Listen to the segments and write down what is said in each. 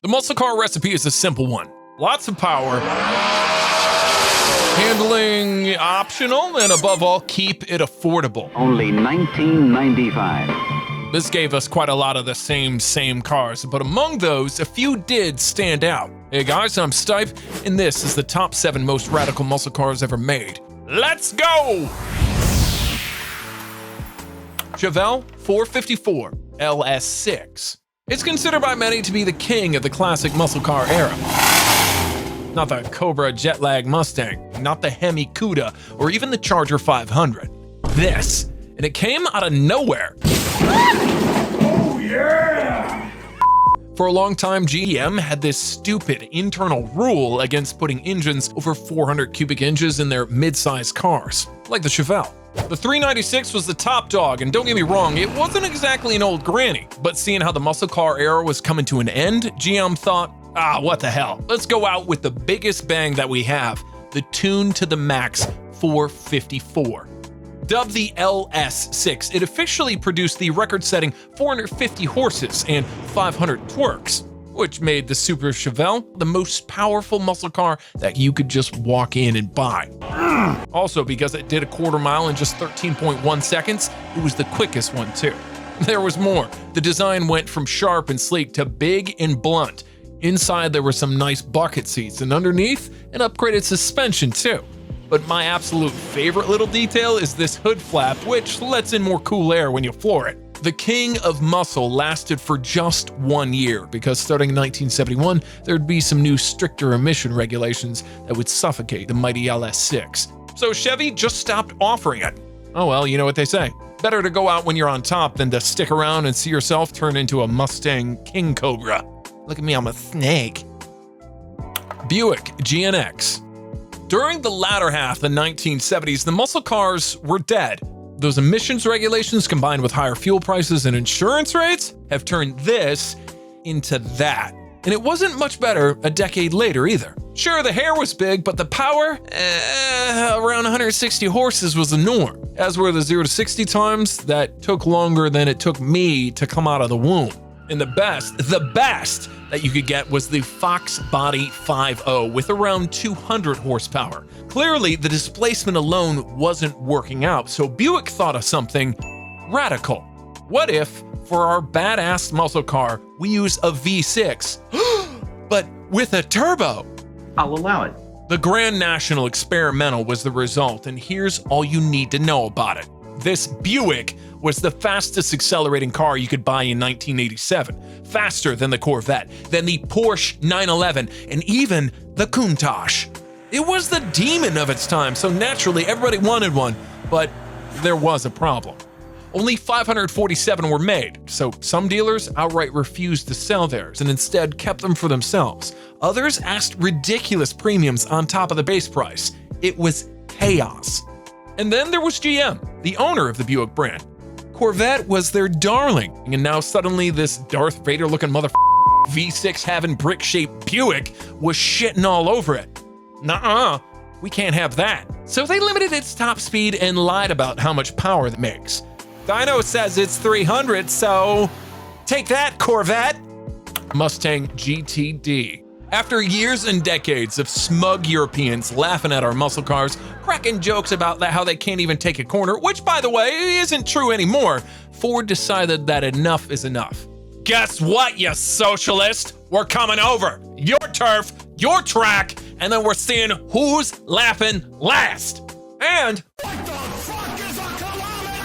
The muscle car recipe is a simple one. Lots of power, handling optional, and above all, keep it affordable. Only $19.95. This gave us quite a lot of the same cars, but among those, a few did stand out. Hey guys, I'm Stype, and this is the top 7 most radical muscle cars ever made. Let's go! Chevelle 454 LS6. It's considered by many to be the king of the classic muscle car era. Not the Cobra Jetlag Mustang, not the Hemi Cuda, or even the Charger 500. This, and it came out of nowhere. Oh yeah! For a long time, GM had this stupid internal rule against putting engines over 400 cubic inches in their mid-sized cars, like the Chevelle. The 396 was the top dog, and don't get me wrong, it wasn't exactly an old granny, but seeing how the muscle car era was coming to an end, GM thought, what the hell, let's go out with the biggest bang that we have, the tuned to the max 454. Dubbed the LS6, it officially produced the record-setting 450 horses and 500 twerks, which made the Super Chevelle the most powerful muscle car that you could just walk in and buy. Also, because it did a quarter mile in just 13.1 seconds, it was the quickest one too. There was more. The design went from sharp and sleek to big and blunt. Inside there were some nice bucket seats, and underneath, an upgraded suspension too. But my absolute favorite little detail is this hood flap, which lets in more cool air when you floor it. The king of muscle lasted for just 1 year, because starting in 1971, there'd be some new stricter emission regulations that would suffocate the mighty LS6. So Chevy just stopped offering it. Oh well, you know what they say. Better to go out when you're on top than to stick around and see yourself turn into a Mustang King Cobra. Look at me, I'm a snake. Buick GNX. During the latter half of the 1970s, the muscle cars were dead. Those emissions regulations combined with higher fuel prices and insurance rates have turned this into that. And it wasn't much better a decade later either. Sure, the hair was big, but the power, around 160 horses was the norm, as were the 0 to 60 times that took longer than it took me to come out of the womb. And the best that you could get was the Fox Body 5.0 with around 200 horsepower. Clearly, the displacement alone wasn't working out, so Buick thought of something radical. What if, for our badass muscle car, we use a V6, but with a turbo? I'll allow it. The Grand National Experimental was the result, and here's all you need to know about it. This Buick was the fastest accelerating car you could buy in 1987, faster than the Corvette, than the Porsche 911, and even the Countach. It was the demon of its time, so naturally everybody wanted one, but there was a problem. Only 547 were made, so some dealers outright refused to sell theirs and instead kept them for themselves. Others asked ridiculous premiums on top of the base price. It was chaos. And then there was GM, the owner of the Buick brand. Corvette was their darling, and now suddenly this Darth Vader-looking V6 having brick-shaped Buick was shitting all over it. Nuh-uh, we can't have that. So they limited its top speed and lied about how much power it makes. Dyno says it's 300, so take that, Corvette! Mustang GTD. After years and decades of smug Europeans laughing at our muscle cars, cracking jokes about how they can't even take a corner, which by the way isn't true anymore, Ford decided that enough is enough. Guess what, you socialist? We're coming over. Your turf, your track, and then we're seeing who's laughing last. And What the fuck is a kilometer?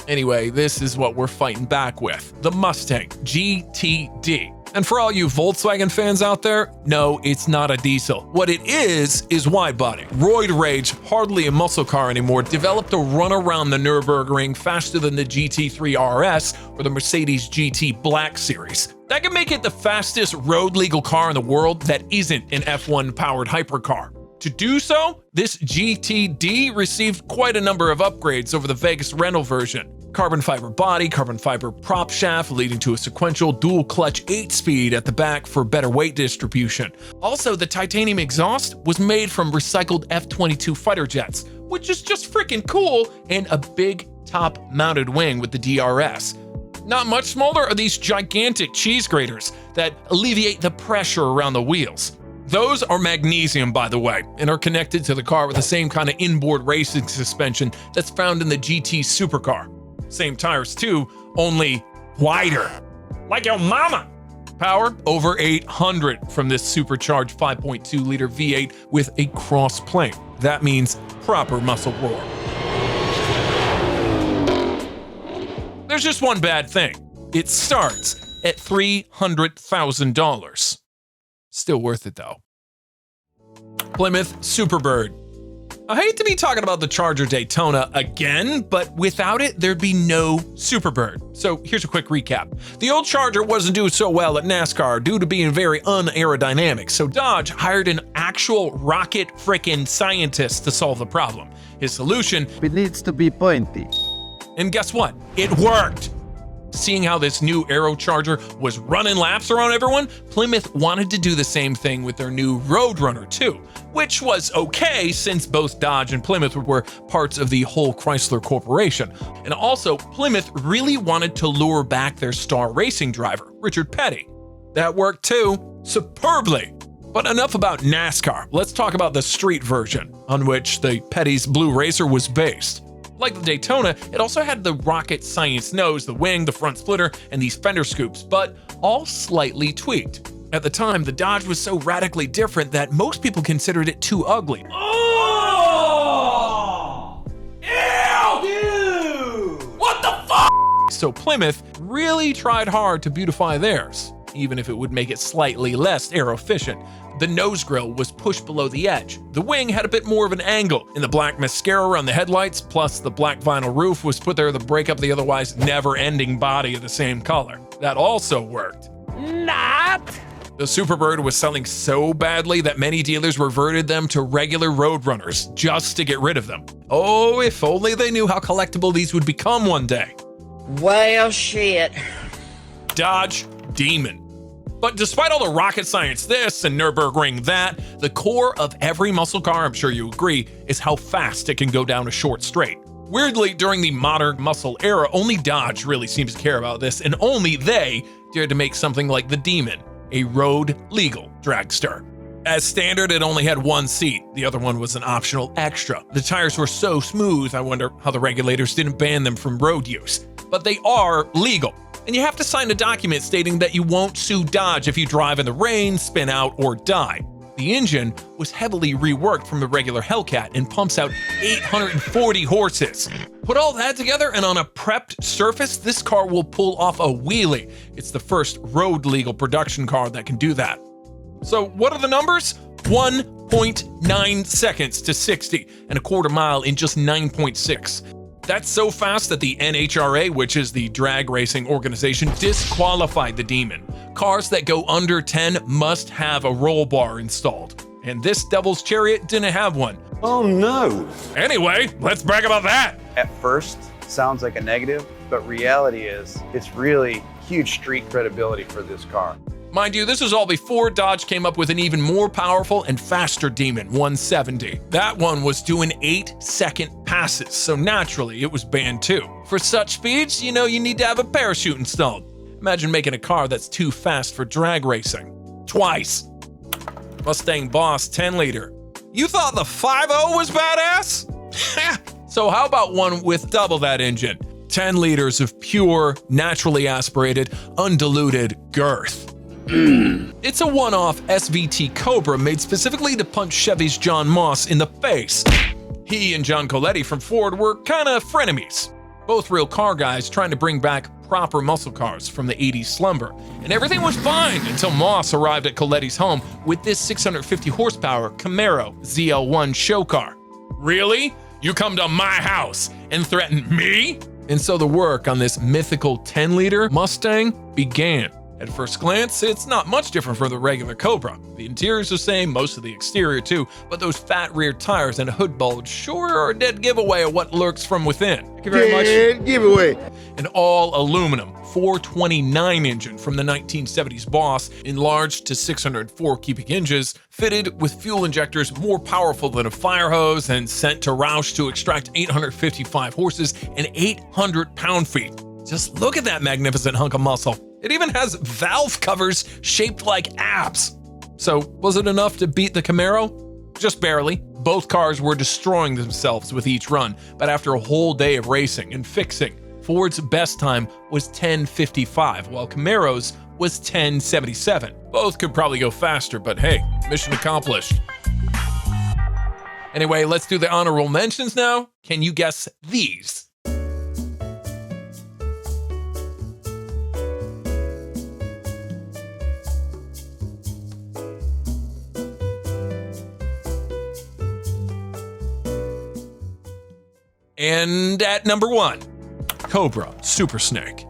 anyway, this is what we're fighting back with. The Mustang GTD. And for all you Volkswagen fans out there, no, it's not a diesel. What it is wide body. Roid Rage, hardly a muscle car anymore, developed a run around the Nürburgring faster than the GT3 RS or the Mercedes GT Black Series. That can make it the fastest road legal car in the world that isn't an F1 powered hypercar. To do so, this GTD received quite a number of upgrades over the Vegas rental version. Carbon fiber body, carbon fiber prop shaft leading to a sequential dual clutch 8-speed at the back for better weight distribution. Also, the titanium exhaust was made from recycled F-22 fighter jets, which is just freaking cool, and a big top mounted wing with the DRS. Not much smaller are these gigantic cheese graters that alleviate the pressure around the wheels. Those are magnesium, by the way, and are connected to the car with the same kind of inboard racing suspension that's found in the GT supercar. Same tires too, only wider. Like your mama! Power over 800 from this supercharged 5.2-liter V8 with a cross plane. That means proper muscle roar. There's just one bad thing. It starts at $300,000. Still worth it though. Plymouth Superbird. I hate to be talking about the Charger Daytona again, but without it, there'd be no Superbird. So here's a quick recap. The old Charger wasn't doing so well at NASCAR due to being very unaerodynamic, so Dodge hired an actual rocket frickin' scientist to solve the problem. His solution? It needs to be pointy. And guess what? It worked! Seeing how this new Aerocharger was running laps around everyone, Plymouth wanted to do the same thing with their new Roadrunner too, which was okay since both Dodge and Plymouth were parts of the whole Chrysler Corporation. And also, Plymouth really wanted to lure back their star racing driver, Richard Petty. That worked too, superbly. But enough about NASCAR. Let's talk about the street version, on which the Petty's Blue Racer was based. Like the Daytona, it also had the rocket science nose, the wing, the front splitter, and these fender scoops, but all slightly tweaked. At the time, the Dodge was so radically different that most people considered it too ugly. Oh! Ew! Dude! What the fuck? So Plymouth really tried hard to beautify theirs, even if it would make it slightly less aero-efficient. The nose grille was pushed below the edge. The wing had a bit more of an angle, and the black mascara around the headlights, plus the black vinyl roof, was put there to break up the otherwise never-ending body of the same color. That also worked. Not! The Superbird was selling so badly that many dealers reverted them to regular Roadrunners just to get rid of them. Oh, if only they knew how collectible these would become one day. Well, shit. Dodge Demon. But despite all the rocket science this and Nürburgring that, the core of every muscle car, I'm sure you agree, is how fast it can go down a short straight. Weirdly, during the modern muscle era, only Dodge really seems to care about this, and only they dared to make something like the Demon, a road-legal dragster. As standard, it only had one seat. The other one was an optional extra. The tires were so smooth, I wonder how the regulators didn't ban them from road use. But they are legal. And you have to sign a document stating that you won't sue Dodge if you drive in the rain, spin out, or die. The engine was heavily reworked from the regular Hellcat and pumps out 840 horses. Put all that together and on a prepped surface, this car will pull off a wheelie. It's the first road-legal production car that can do that. So what are the numbers? 1.9 seconds to 60 and a quarter mile in just 9.6. That's so fast that the NHRA, which is the drag racing organization, disqualified the Demon. Cars that go under 10 must have a roll bar installed. And this Devil's Chariot didn't have one. Oh no! Anyway, let's brag about that. At first, sounds like a negative, but reality is, it's really huge street credibility for this car. Mind you, this was all before Dodge came up with an even more powerful and faster Demon, 170. That one was doing 8-second passes, so naturally it was banned too. For such speeds, you need to have a parachute installed. Imagine making a car that's too fast for drag racing. Twice. Mustang Boss 10-liter. You thought the 5.0 was badass? So how about one with double that engine? 10 liters of pure, naturally aspirated, undiluted girth. It's a one-off SVT Cobra made specifically to punch Chevy's John Moss in the face. He and John Coletti from Ford were kinda frenemies. Both real car guys trying to bring back proper muscle cars from the 80s slumber. And everything was fine until Moss arrived at Coletti's home with this 650 horsepower Camaro ZL1 show car. Really? You come to my house and threaten me? And so the work on this mythical 10-liter Mustang began. At first glance, it's not much different from the regular Cobra. The interior's the same, most of the exterior too, but those fat rear tires and a hood bulge sure are a dead giveaway of what lurks from within. Thank you very much. Dead giveaway. An all aluminum 429 engine from the 1970s Boss, enlarged to 604 cubic inches, fitted with fuel injectors more powerful than a fire hose and sent to Roush to extract 855 horses and 800 pound-feet. Just look at that magnificent hunk of muscle. It even has valve covers shaped like apps. So was it enough to beat the Camaro? Just barely. Both cars were destroying themselves with each run, but after a whole day of racing and fixing, Ford's best time was 10:55, while Camaro's was 10:77. Both could probably go faster, but hey, mission accomplished. Anyway, let's do the honorable mentions now. Can you guess these? And at number 1, Cobra Super Snake.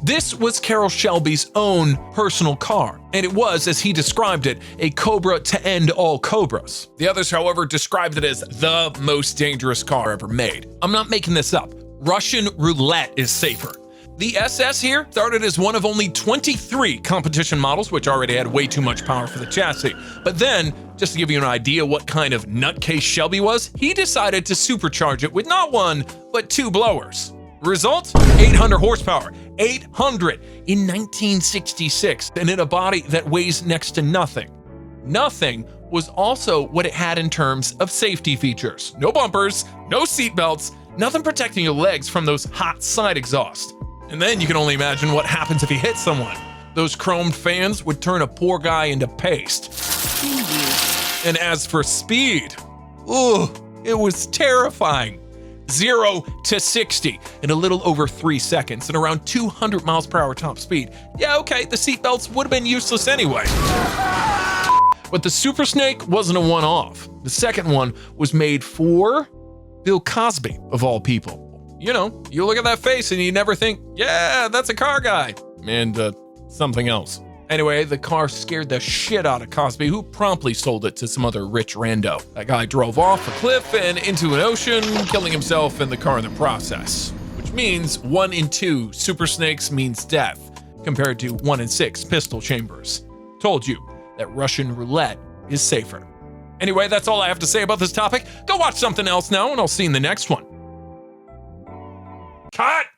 This was Carroll Shelby's own personal car, and it was, as he described it, a Cobra to end all Cobras. The others, however, described it as the most dangerous car ever made. I'm not making this up. Russian roulette is safer. The SS here started as one of only 23 competition models, which already had way too much power for the chassis. But then, just to give you an idea what kind of nutcase Shelby was, he decided to supercharge it with not one, but 2 blowers. Result? 800 horsepower. 800 in 1966, and in a body that weighs next to nothing. Nothing was also what it had in terms of safety features. No bumpers, no seat belts, nothing protecting your legs from those hot side exhausts. And then you can only imagine what happens if you hit someone. Those chromed fans would turn a poor guy into paste. And as for speed, ooh, it was terrifying. 0 to 60 in a little over 3 seconds and around 200 miles per hour top speed. Yeah, okay, the seatbelts would have been useless anyway. But the Super Snake wasn't a one-off. The second one was made for Bill Cosby, of all people. You know, you look at that face and you never think, yeah, that's a car guy. And something else. Anyway, the car scared the shit out of Cosby, who promptly sold it to some other rich rando. That guy drove off a cliff and into an ocean, killing himself and the car in the process. Which means 1 in 2 Super Snakes means death, compared to 1 in 6 pistol chambers. Told you that Russian roulette is safer. Anyway, that's all I have to say about this topic. Go watch something else now, and I'll see you in the next one. Cut!